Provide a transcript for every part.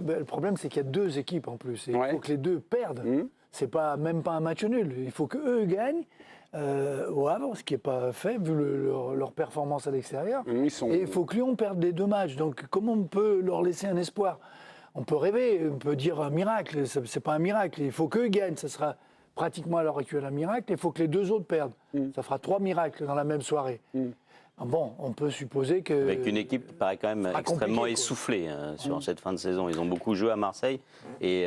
le problème, c'est qu'il y a 2 équipes en plus. Et il faut que les 2 perdent. C'est même pas un match nul. Il faut qu'eux gagnent au Havre, ce qui n'est pas fait vu leur performance à l'extérieur. Et il faut que Lyon perde les 2 matchs. Donc comment on peut leur laisser un espoir? On peut rêver, on peut dire un miracle. Ce n'est pas un miracle. Il faut qu'eux gagnent. Ça sera pratiquement à l'heure actuelle un miracle. Il faut que les 2 autres perdent. Ça fera 3 miracles dans la même soirée. Bon, on peut supposer que... Avec une équipe qui paraît quand même extrêmement essoufflée sur cette fin de saison. Ils ont beaucoup joué à Marseille et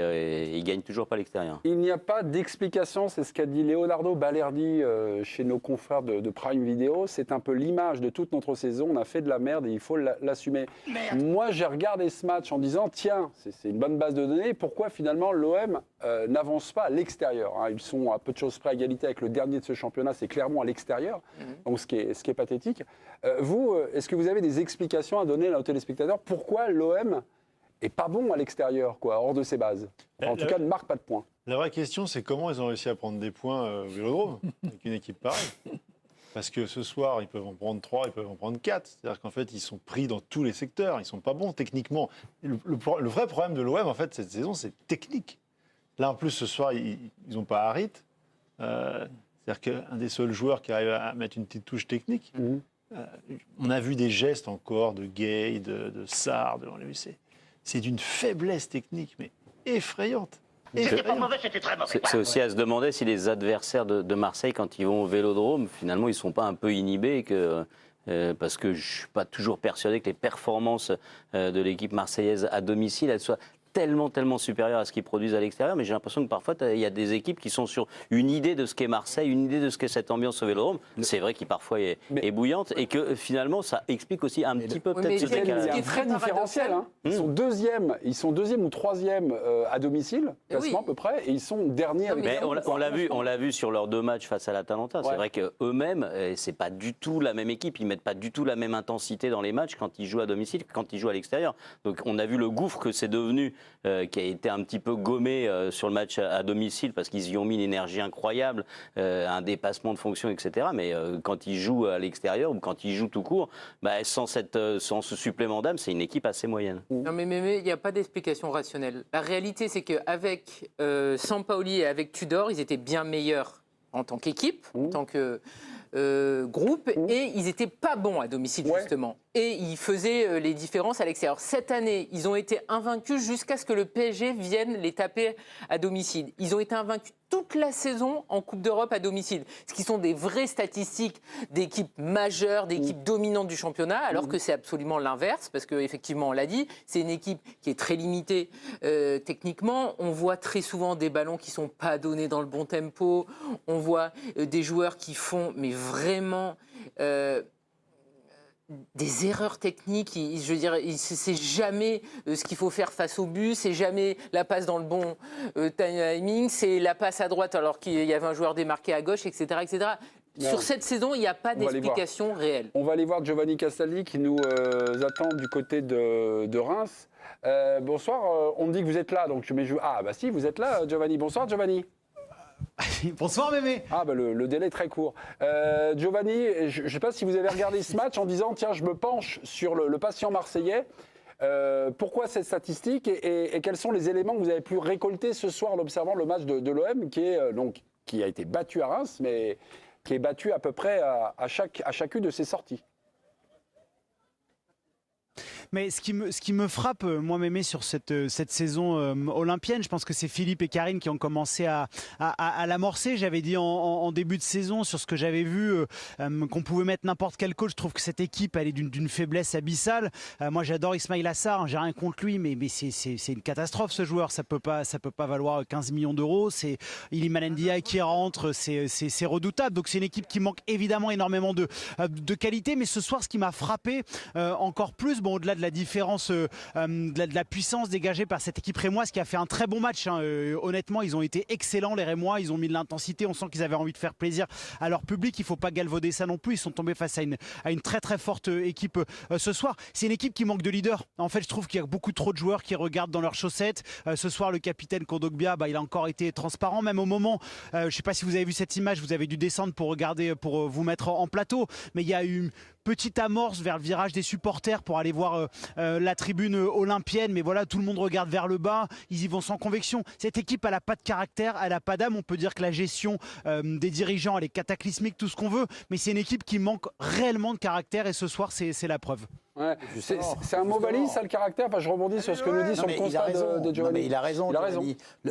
ils ne gagnent toujours pas à l'extérieur. Il n'y a pas d'explication, c'est ce qu'a dit Leonardo Balerdi chez nos confrères de Prime Video. C'est un peu l'image de toute notre saison. On a fait de la merde et il faut l'assumer. Moi, j'ai regardé ce match en disant, tiens, c'est une bonne base de données. Pourquoi finalement l'OM n'avance pas à l'extérieur, hein. Ils sont à peu de choses près à égalité avec le dernier de ce championnat, c'est clairement à l'extérieur, donc ce qui est pathétique. Vous, est-ce que vous avez des explications à donner à nos téléspectateurs pourquoi l'OM est pas bon à l'extérieur, hors de ses bases, en tout cas ne marque pas de points? La vraie question, c'est comment ils ont réussi à prendre des points au Vélodrome avec une équipe pareille. Parce que ce soir, ils peuvent en prendre 3, ils peuvent en prendre 4. C'est-à-dire qu'en fait, ils sont pris dans tous les secteurs. Ils ne sont pas bons techniquement. Le vrai problème de l'OM, en fait, cette saison, c'est technique. Là, en plus, ce soir, ils n'ont pas Harit. C'est-à-dire qu'un des seuls joueurs qui arrive à mettre une petite touche technique. On a vu des gestes encore de Gay, de Sarr devant le UC. C'est d'une faiblesse technique, mais effrayante. C'était pas mauvais, c'était très mauvais. C'est aussi à se demander si les adversaires de Marseille, quand ils vont au Vélodrome, finalement, ils ne sont pas un peu inhibés parce que je ne suis pas toujours persuadé que les performances de l'équipe marseillaise à domicile, elles soient tellement supérieur à ce qu'ils produisent à l'extérieur, mais j'ai l'impression que parfois il y a des équipes qui sont sur une idée de ce qu'est Marseille, une idée de ce qu'est cette ambiance au Vélodrome. C'est vrai qu'il parfois est bouillante et que finalement ça explique aussi un petit peu peut-être ce décalage. Ce qui est très différentiel, hein. Ils sont deuxième ou troisième à domicile, classement à peu près, et ils sont derniers avec. Mais on l'a vu sur leurs 2 matchs face à l'Atalanta. C'est vrai qu'eux-mêmes, c'est pas du tout la même équipe. Ils mettent pas du tout la même intensité dans les matchs quand ils jouent à domicile que quand ils jouent à l'extérieur. Donc on a vu le gouffre que c'est devenu. Qui a été un petit peu gommé sur le match à domicile parce qu'ils y ont mis une énergie incroyable, un dépassement de fonction, etc. Mais quand ils jouent à l'extérieur ou quand ils jouent tout court, sans ce supplément d'âme, c'est une équipe assez moyenne. Non mais il n'y a pas d'explication rationnelle. La réalité, c'est qu'avec Sampaoli et avec Tudor, ils étaient bien meilleurs en tant qu'équipe, en tant que groupe, et ils n'étaient pas bons à domicile, justement. Et ils faisaient les différences à l'extérieur. Cette année, ils ont été invaincus jusqu'à ce que le PSG vienne les taper à domicile. Ils ont été invaincus toute la saison en Coupe d'Europe à domicile. Ce qui sont des vraies statistiques d'équipes majeures, d'équipes dominantes du championnat, alors que c'est absolument l'inverse, parce qu'effectivement, on l'a dit, c'est une équipe qui est très limitée techniquement. On voit très souvent des ballons qui ne sont pas donnés dans le bon tempo. On voit des joueurs qui font, mais vraiment... des erreurs techniques, je veux dire, c'est jamais ce qu'il faut faire face au but, c'est jamais la passe dans le bon timing, c'est la passe à droite alors qu'il y avait un joueur démarqué à gauche, etc. etc. Sur cette saison, il n'y a pas d'explication réelle. On va aller voir Giovanni Castaldi qui nous attend du côté de Reims. Bonsoir, on me dit que vous êtes là, donc ah bah si, vous êtes là, Giovanni. Bonsoir, Giovanni. Bonsoir Mémé. Ah bah le délai est très court. Giovanni, je ne sais pas si vous avez regardé ce match en disant tiens, je me penche sur le patient marseillais. Pourquoi cette statistique et quels sont les éléments que vous avez pu récolter ce soir en observant le match de l'OM qui a été battu à Reims, mais qui est battu à peu près à chacune de ses sorties? Mais ce qui me frappe, moi, Mémé, sur cette saison olympienne, je pense que c'est Philippe et Karine qui ont commencé à l'amorcer. J'avais dit en début de saison, sur ce que j'avais vu, qu'on pouvait mettre n'importe quel coach. Je trouve que cette équipe, elle est d'une faiblesse abyssale. Moi, j'adore Ismaïla Assar, j'ai rien contre lui, mais c'est une catastrophe, ce joueur. Ça peut pas valoir 15 millions d'euros. C'est Iliman Ndiaye qui rentre, c'est redoutable. Donc, c'est une équipe qui manque évidemment énormément de qualité. Mais ce soir, ce qui m'a frappé encore plus, au-delà de la différence, de la puissance dégagée par cette équipe rémoise qui a fait un très bon match. Honnêtement, ils ont été excellents, les Rémois. Ils ont mis de l'intensité. On sent qu'ils avaient envie de faire plaisir à leur public. Il ne faut pas galvauder ça non plus. Ils sont tombés face à une très très forte équipe ce soir. C'est une équipe qui manque de leader. En fait, je trouve qu'il y a beaucoup trop de joueurs qui regardent dans leurs chaussettes. Ce soir, le capitaine Kondogbia, il a encore été transparent. Même au moment, je ne sais pas si vous avez vu cette image, vous avez dû descendre pour regarder, pour vous mettre en plateau. Mais il y a eu petite amorce vers le virage des supporters pour aller voir la tribune olympienne, mais voilà, tout le monde regarde vers le bas, ils y vont sans conviction. Cette équipe, elle n'a pas de caractère, elle n'a pas d'âme. On peut dire que la gestion des dirigeants, elle est cataclysmique, tout ce qu'on veut, mais c'est une équipe qui manque réellement de caractère et ce soir, c'est la preuve. Ouais. C'est un mot valise, ça, le caractère. Enfin, je rebondis sur ce que nous dit sur le constat de Giovanni. Il a raison.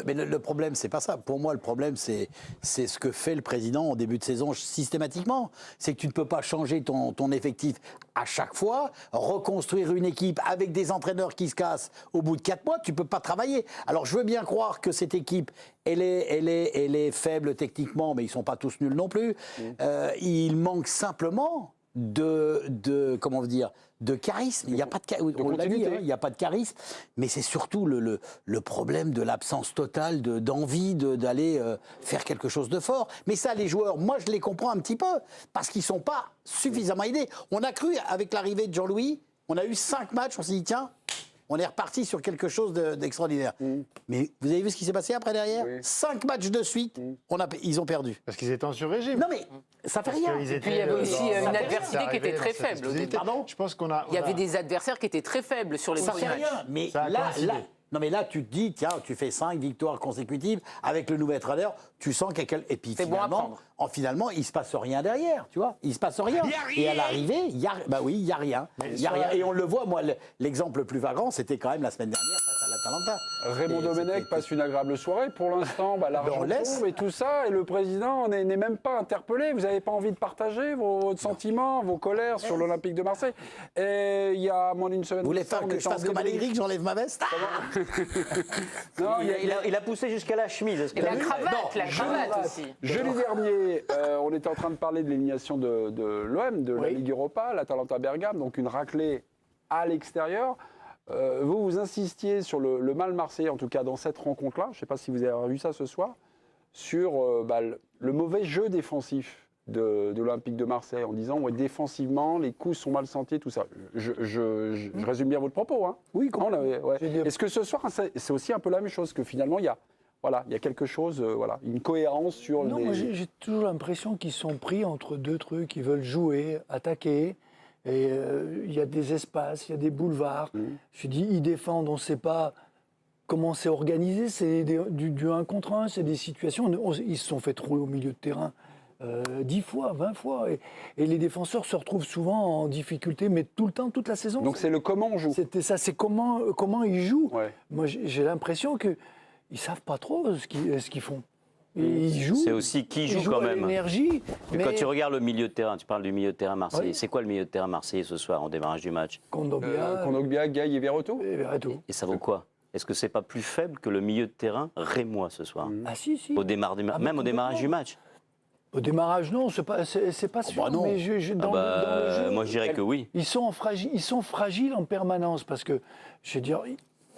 Mais le problème, c'est pas ça. Pour moi, le problème, c'est ce que fait le président en début de saison systématiquement. C'est que tu ne peux pas changer ton effectif à chaque fois, reconstruire une équipe avec des entraîneurs qui se cassent au bout de 4 mois. Tu peux pas travailler. Alors, je veux bien croire que cette équipe, elle est faible techniquement, mais ils sont pas tous nuls non plus. Il manque simplement comment dire, de charisme. Il n'y a pas de on l'a dit, il n'y a pas de charisme, mais c'est surtout le problème de l'absence totale d'envie d'aller faire quelque chose de fort. Mais ça, les joueurs, moi, je les comprends un petit peu, parce qu'ils ne sont pas suffisamment aidés. On a cru, avec l'arrivée de Jean-Louis, on a eu 5 matchs, on s'est dit, tiens, on est reparti sur quelque chose d'extraordinaire. Mais vous avez vu ce qui s'est passé après derrière ? 5 matchs de suite, ils ont perdu. Parce qu'ils étaient en sur-régime. Non mais ça fait rien. Et puis il y avait aussi une adversité qui était très faible. Pardon ? Je pense qu'on a. Il y avait des adversaires qui étaient très faibles sur les premiers matchs. Ça fait rien. Mais là, tu te dis, tiens, tu fais 5 victoires consécutives avec le nouvel entraîneur, tu sens qu'il y a et puis finalement, il se passe rien derrière, tu vois. Il se passe rien. Et à l'arrivée, il y a rien. Il y a rien. Et on le voit, moi, l'exemple le plus vagrant, c'était quand même la semaine dernière face à l'Atalanta. Raymond Domenech passe une agréable soirée. Pour l'instant, l'argent tombe et tout ça, et le président n'est même pas interpellé. Vous n'avez pas envie de partager vos sentiments, vos colères sur l'Olympique de Marseille. Et il y a moins d'une semaine. Vous voulez faire que je fasse comme Allegri, que j'enlève ma veste ? Non, il a poussé jusqu'à la chemise. Et la cravate aussi. Jeudi dernier, on était en train de parler de l'élimination de l'OM, de la Ligue Europa, l'Atalanta Bergame, donc une raclée à l'extérieur. Vous insistiez sur le mal marseillais, en tout cas dans cette rencontre-là, je ne sais pas si vous avez vu ça ce soir, sur le mauvais jeu défensif de l'Olympique de Marseille, en disant défensivement, les coups sont mal sentis, tout ça. Je résume bien votre propos. Hein. Oui, Est-ce que ce soir, c'est aussi un peu la même chose, que finalement, il y a quelque chose, une cohérence sur les... Moi, j'ai toujours l'impression qu'ils sont pris entre deux trucs. Ils veulent jouer, attaquer, et il y a des espaces, il y a des boulevards. Je dis, ils défendent, on ne sait pas comment c'est organisé, c'est du 1 contre 1, c'est des situations... Ils se sont fait trouver au milieu de terrain 10 fois, 20 fois. Et les défenseurs se retrouvent souvent en difficulté, mais tout le temps, toute la saison. Donc c'est le comment on joue. C'était ça, c'est comment ils jouent. Ouais. Moi, j'ai l'impression qu'ils ne savent pas trop ce qu'ils font. Ils jouent. C'est aussi qui joue quand même. L'énergie. Mais quand tu regardes le milieu de terrain, tu parles du milieu de terrain marseillais. C'est quoi le milieu de terrain marseillais ce soir en démarrage du match ? Kondogbia, Gaï et Verretou. Et ça vaut quoi ? Est-ce que c'est pas plus faible que le milieu de terrain rémois ce soir ? Ah si. Même au démarrage du match. Au démarrage, non, c'est pas sûr. non. Mais dans le jeu, moi, je dirais que oui. Ils sont fragiles en permanence parce que, je veux dire,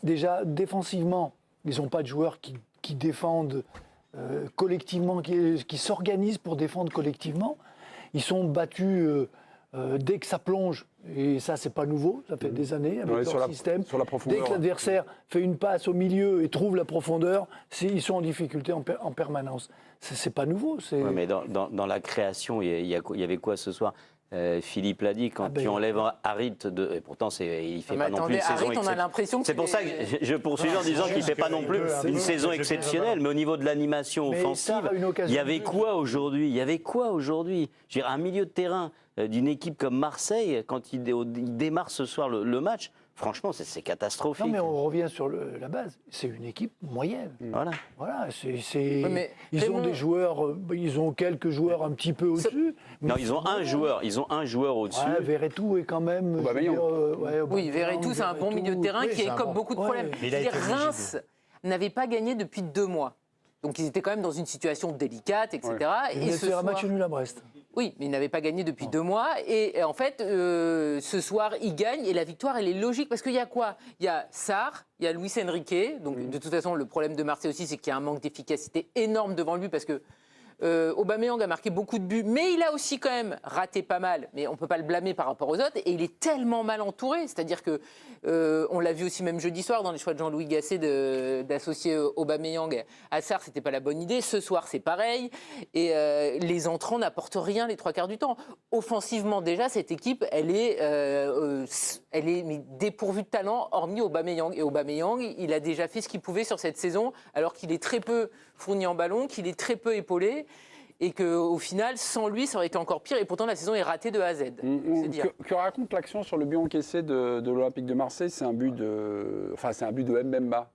déjà défensivement, ils n'ont pas de joueurs qui défendent collectivement, qui s'organisent pour défendre collectivement. Ils sont battus dès que ça plonge. Et ça, c'est pas nouveau. Ça fait des années avec leur système. Sur la profondeur. Dès que l'adversaire fait une passe au milieu et trouve la profondeur, ils sont en difficulté en permanence. C'est pas nouveau. Ouais, mais dans la création, il y avait quoi ce soir ? Philippe l'a dit, quand tu enlèves Harit, et pourtant il fait pas non plus une saison exceptionnelle. On a l'impression que c'est pour ça que je poursuis en disant qu'il ne fait pas non plus une saison exceptionnelle, mais au niveau de l'animation offensive, il y avait quoi aujourd'hui ? Je veux dire, un milieu de terrain d'une équipe comme Marseille, quand il démarre ce soir le match, franchement, c'est catastrophique. Non, mais on revient sur la base. C'est une équipe moyenne. Voilà. Ils ont des joueurs, ils ont quelques joueurs un petit peu au-dessus. Non, ils ont un joueur au-dessus. Verretou est quand même. Oui, Verretou, c'est un bon milieu de terrain qui écope beaucoup de problèmes. Reims n'avait pas gagné depuis 2 mois. Donc ils étaient quand même dans une situation délicate, etc. Et ce soir, un match nul à Brest. Oui, mais ils n'avaient pas gagné depuis 2 mois. Et en fait, ce soir, ils gagnent. Et la victoire, elle est logique. Parce qu'il y a quoi ? Il y a Sarr, il y a Luis Enrique. Donc, de toute façon, le problème de Marseille aussi, c'est qu'il y a un manque d'efficacité énorme devant le but. Parce que Aubameyang a marqué beaucoup de buts. Mais il a aussi quand même raté pas mal. Mais on ne peut pas le blâmer par rapport aux autres. Et il est tellement mal entouré. C'est-à-dire que, on l'a vu aussi même jeudi soir dans les choix de Jean-Louis Gasset d'associer Aubameyang à Sarr. C'était pas la bonne idée. Ce soir, c'est pareil. Et les entrants n'apportent rien les 3 quarts du temps. Offensivement, déjà, cette équipe, elle est elle est dépourvue de talent, hormis Aubameyang. Et Aubameyang, il a déjà fait ce qu'il pouvait sur cette saison, alors qu'il est très peu fourni en ballon, qu'il est très peu épaulé. Et qu'au final, sans lui, ça aurait été encore pire. Et pourtant, la saison est ratée de A à Z. Que raconte l'action sur le but encaissé de l'Olympique de Marseille? C'est un but de Mbemba.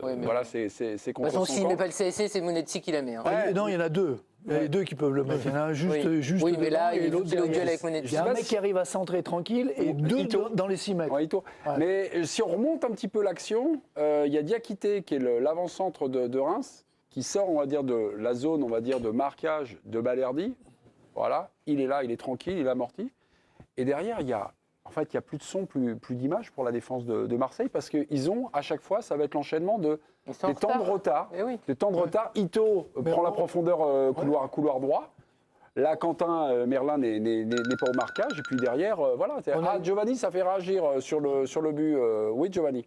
Voilà, c'est contre son camp. S'il ne met pas le CSC, c'est Monetti qui la met. Non, il y en a deux. Il y a les deux qui peuvent le mettre. Il y en a un juste oui, mais là, il est au duel avec Monetti. Il y a un mec qui arrive à centrer tranquille et deux dans les 6 mètres. Ouais. Mais si on remonte un petit peu l'action, il y a Diakité qui est l'avant-centre de Reims, qui sort, on va dire, de la zone, on va dire, de marquage de Balerdi. Voilà, il est là, il est tranquille, il est amorti. Et derrière, il y a plus de son, plus d'image pour la défense de Marseille, parce qu'ils ont, à chaque fois, ça va être l'enchaînement des temps de retard. Des temps de retard. Ito prend la profondeur couloir droit. Là, Quentin Merlin n'est pas au marquage. Et puis derrière, voilà. Giovanni, ça fait réagir sur le but. Oui, Giovanni.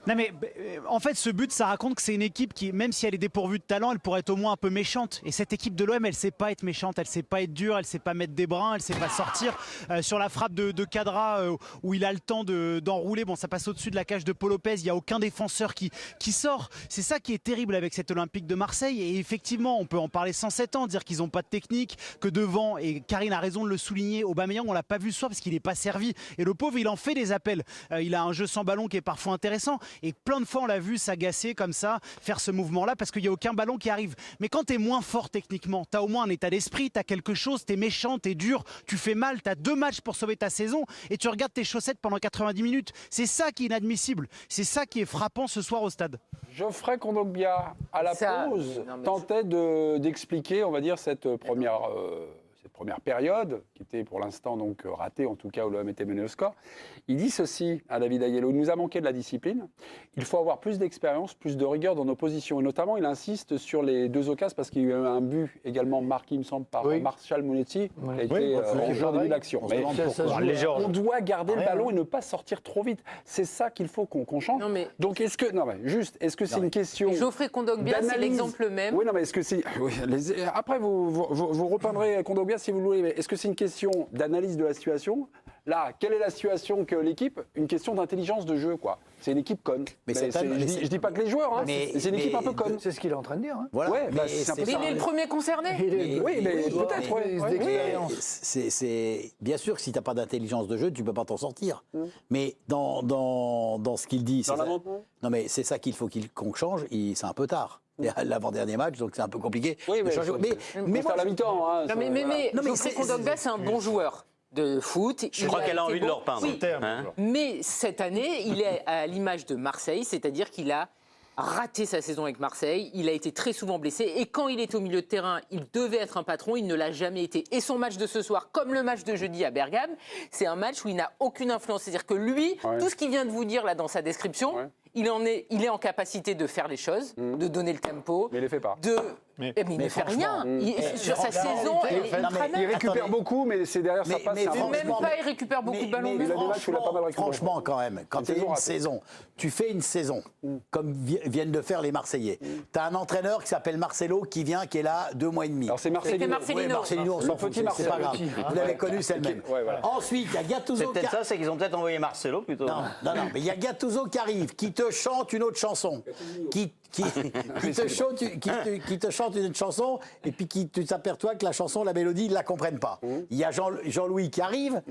Non mais en fait ce but ça raconte que c'est une équipe qui, même si elle est dépourvue de talent, elle pourrait être au moins un peu méchante. Et cette équipe de l'OM, elle sait pas être méchante, elle sait pas être dure, elle sait pas mettre des brins, elle sait pas sortir. Sur la frappe de Cadra où il a le temps d'enrouler, bon ça passe au-dessus de la cage de Paul Lopez, il n'y a aucun défenseur qui sort. C'est ça qui est terrible avec cet Olympique de Marseille. Et effectivement on peut en parler 107 ans, dire qu'ils n'ont pas de technique, que devant, et Karine a raison de le souligner, Aubameyang on l'a pas vu ce soir parce qu'il n'est pas servi. Et le pauvre il en fait des appels. Il a un jeu sans ballon qui est parfois intéressant. Et plein de fois on l'a vu s'agacer comme ça, faire ce mouvement-là parce qu'il n'y a aucun ballon qui arrive. Mais quand tu es moins fort techniquement, tu as au moins un état d'esprit, tu as quelque chose, tu es méchant, tu es dur, tu fais mal, tu as 2 matchs pour sauver ta saison et tu regardes tes chaussettes pendant 90 minutes. C'est ça qui est inadmissible. C'est ça qui est frappant ce soir au stade. Geoffrey Kondogbia, à la pause, tentait d'expliquer, on va dire, cette première période, qui était pour l'instant donc ratée, en tout cas où l'OM était mené au score. Il dit ceci à David Aiello: il nous a manqué de la discipline, il faut avoir plus d'expérience, plus de rigueur dans nos positions. Et notamment, il insiste sur les 2 occasions, parce qu'il y a eu un but également marqué, il me semble, par Martial Monetti, qui a été en jeu au début de l'action. On doit garder le ballon et ne pas sortir trop vite. C'est ça qu'il faut qu'on change. Donc est-ce que c'est une question... Geoffrey Kondogbia, c'est l'exemple même. Oui, non, mais est-ce que c'est... Après, vous repeindrez Kondogbia si vous le voulez, mais est-ce que c'est une question d'analyse de la situation? Là, quelle est la situation que l'équipe? Une question d'intelligence de jeu, quoi. C'est une équipe conne. Je dis pas que les joueurs, hein, c'est une équipe un peu conne. C'est ce qu'il est en train de dire. Hein. Voilà. Ouais, il est le premier concerné. Oui, mais peut-être. C'est bien sûr que si tu n'as pas d'intelligence de jeu, tu peux pas t'en sortir. Mais dans ce qu'il dit, non mais c'est ça qu'il faut qu'on change. C'est un peu tard. L'avant-dernier match, donc c'est un peu compliqué. Oui, mais à la mi-temps. Hein, mais Geoffrey Kondogbia, c'est un bon joueur de foot. Je crois qu'elle a envie de le repeindre. Oui. Mais cette année, il est à l'image de Marseille, c'est-à-dire qu'il a raté sa saison avec Marseille, il a été très souvent blessé et quand il est au milieu de terrain, il devait être un patron, il ne l'a jamais été. Et son match de ce soir, comme le match de jeudi à Bergame, c'est un match où il n'a aucune influence. C'est-à-dire que lui, tout ce qu'il vient de vous dire là dans sa description, il est en capacité de faire les choses, de donner le tempo. Mais il ne les fait pas. Mais il ne fait rien. Sur sa saison, il récupère beaucoup, mais c'est derrière sa passe. Même pas, il récupère beaucoup de ballons. Franchement, quand même, quand tu as une saison, tu fais une saison, comme viennent de faire les Marseillais. Tu as un entraîneur qui s'appelle Marcelo qui vient, qui est là 2 mois et demi. Alors c'est Marcelino. Marcelino, on s'en fout, c'est pas grave. Vous l'avez connu, c'est le même. Ensuite, il y a Gattuso. C'est peut-être ça, c'est qu'ils ont peut-être envoyé Marcelo plutôt. Non, mais il y a Gattuso qui arrive, qui te chante une autre chanson, qui te chante une chanson, et puis tu t'aperçois que la chanson, la mélodie, ils ne la comprennent pas. Il y a Jean-Louis qui arrive.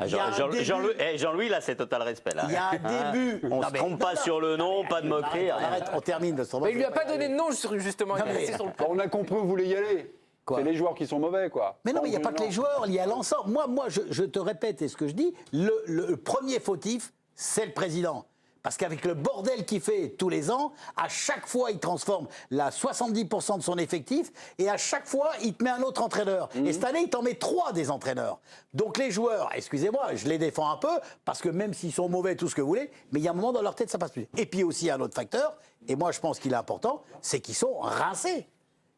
Jean-Louis, là, c'est total respect. Là. Il y a un début. On ne se trompe pas sur le nom, pas de moquerie. Arrête, on termine. Mais il ne lui a pas donné de nom, justement. On a compris où vous voulez y aller. C'est les joueurs qui sont mauvais, quoi. Mais non, mais il n'y a pas que les joueurs, il y a l'ensemble. Moi je te répète, et ce que je dis, le premier fautif, c'est le président. Parce qu'avec le bordel qu'il fait tous les ans, à chaque fois, il transforme 70% de son effectif et à chaque fois, il te met un autre entraîneur. Et cette année, il t'en met 3 des entraîneurs. Donc les joueurs, excusez-moi, je les défends un peu parce que même s'ils sont mauvais, tout ce que vous voulez, mais il y a un moment dans leur tête, ça passe plus. Et puis aussi, un autre facteur, et moi je pense qu'il est important, c'est qu'ils sont rincés.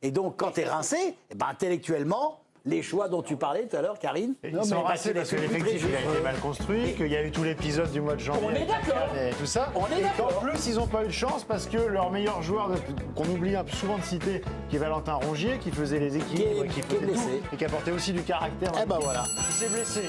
Et donc, quand tu es rincé, intellectuellement, les choix dont tu parlais tout à l'heure, Karine. Ils sont rincés parce que l'effectif il a été mal construit, qu'il y a eu tout l'épisode du mois de janvier. On est d'accord. Et tout ça. Et qu'en plus, ils n'ont pas eu de chance parce que leur meilleur joueur, qu'on oublie un peu souvent de citer, qui est Valentin Rongier, qui faisait les équipes, qui faisait tout, et qui apportait aussi du caractère. Eh ben voilà. Il s'est blessé.